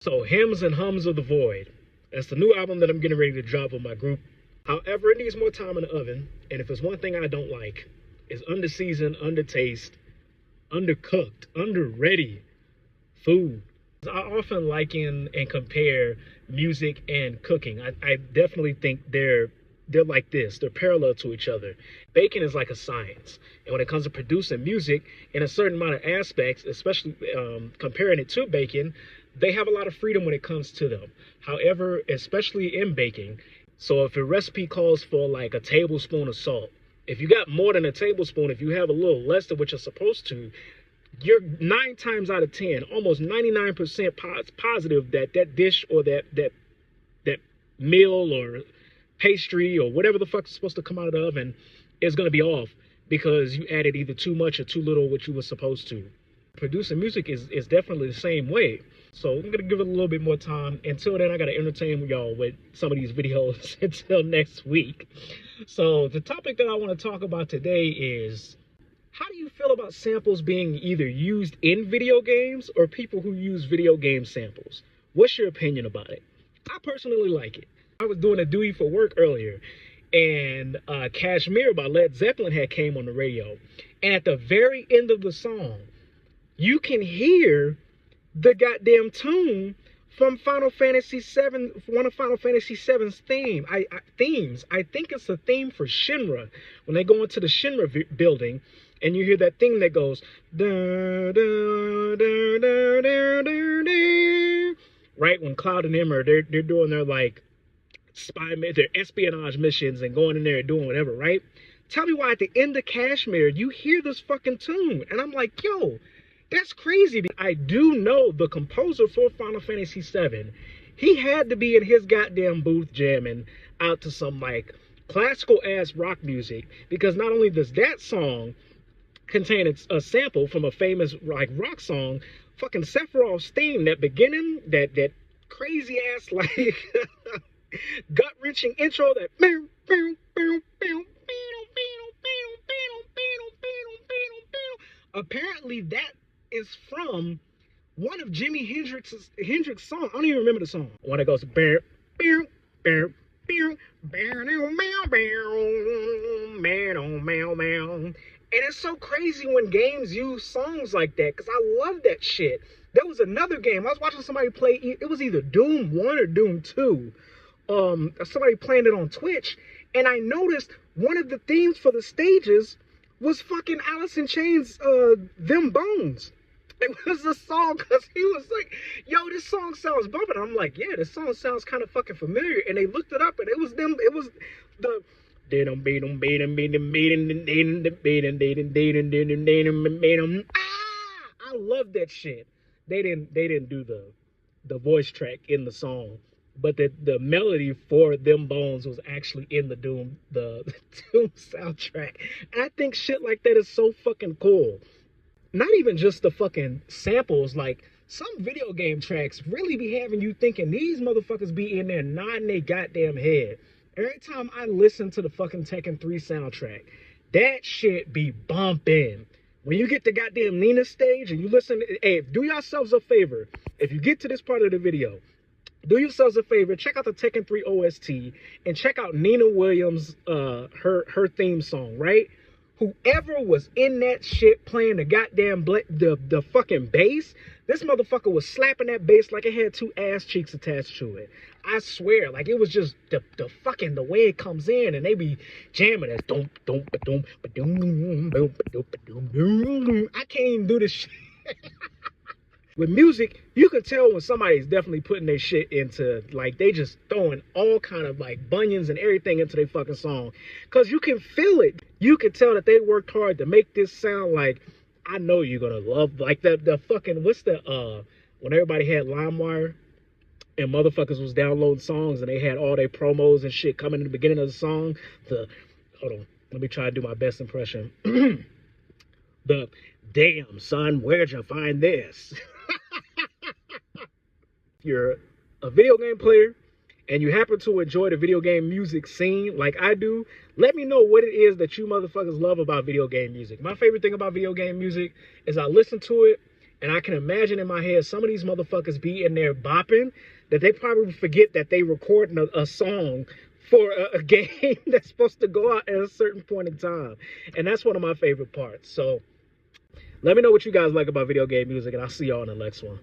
So, Hymns and Hums of the Void. That's the new album that I'm getting ready to drop with my group. However, it needs more time in the oven. And if there's one thing I don't like, it's under-seasoned, under-taste, undercooked, under-ready food. I often liken and compare music and cooking. I definitely think they're like this. They're parallel to each other. Baking is like a science. And when it comes to producing music, in a certain amount of aspects, especially comparing it to baking, they have a lot of freedom when it comes to them. However, especially in baking, so if a recipe calls for like a tablespoon of salt, if you got more than a tablespoon, if you have a little less than what you're supposed to, you're 9 times out of 10, almost 99% positive that that dish or that meal or pastry or whatever the fuck is supposed to come out of the oven is going to be off because you added either too much or too little what you were supposed to. Producing music is definitely the same way. So I'm going to give it a little bit more time. Until then, I got to entertain y'all with some of these videos until next week. So the topic that I want to talk about today is, how do you feel about samples being either used in video games or people who use video game samples? What's your opinion about it? I personally like it. I was doing a duty for work earlier, and Kashmir by Led Zeppelin had came on the radio. And at the very end of the song, you can hear the goddamn tune from Final Fantasy VII, one of Final Fantasy VII's themes. I think it's a theme for Shinra. When they go into the Shinra building, and you hear that thing that goes, da, da, da, da, da, da, da. Right? When Cloud and Emma, they're doing their like their espionage missions and going in there and doing whatever, right? Tell me why at the end of Kashmir, you hear this fucking tune. And I'm like, yo, that's crazy. I do know the composer for Final Fantasy VII. He had to be in his goddamn booth jamming out to some like classical ass rock music, because not only does that song contain a sample from a famous like rock song, fucking Sephiroth's theme, that beginning, that crazy ass like gut wrenching intro, that apparently that is from one of Jimi Hendrix's songs. I don't even remember the song. When it goes and it's so crazy when games use songs like that, because I love that shit. There was another game. I was watching somebody play, it was either Doom 1 or Doom 2. Somebody playing it on Twitch, and I noticed one of the themes for the stages was fucking Alice in Chains' Them Bones. It was a song, because he was like, yo, this song sounds bumping. I'm like, yeah, this song sounds kind of fucking familiar. And they looked it up, and it was them, it was the I love that shit. They didn't do the voice track in the song, but the melody for Them Bones was actually in the Doom soundtrack. And I think shit like that is so fucking cool. Not even just the fucking samples, like some video game tracks really be having you thinking these motherfuckers be in there nodding their goddamn head. Every time I listen to the fucking Tekken 3 soundtrack, that shit be bumping. When you get to goddamn Nina's stage and you listen, hey, do yourselves a favor. If you get to this part of the video, do yourselves a favor, check out the Tekken 3 OST and check out Nina Williams' her theme song, right? Whoever was in that shit playing the goddamn the fucking bass, this motherfucker was slapping that bass like it had 2 ass cheeks attached to it. I swear, like it was just the fucking the way it comes in, and they be jamming it. I can't even do this shit. With music, you can tell when somebody's definitely putting their shit into, like, they just throwing all kind of like bunions and everything into their fucking song, because you can feel it. You can tell that they worked hard to make this sound like, I know you're gonna love, like the fucking, what's the when everybody had LimeWire and motherfuckers was downloading songs and they had all their promos and shit coming in the beginning of the song. Hold on, let me try to do my best impression. The damn son, where'd you find this? If you're a video game player and you happen to enjoy the video game music scene like I do, let me know what it is that you motherfuckers love about video game music. My favorite thing about video game music is I listen to it And I can imagine in my head some of these motherfuckers be in there bopping that they probably forget that they recording a song for a game that's supposed to go out at a certain point in time. And that's one of my favorite parts. So let me know what you guys like about video game music, and I'll see y'all in the next one.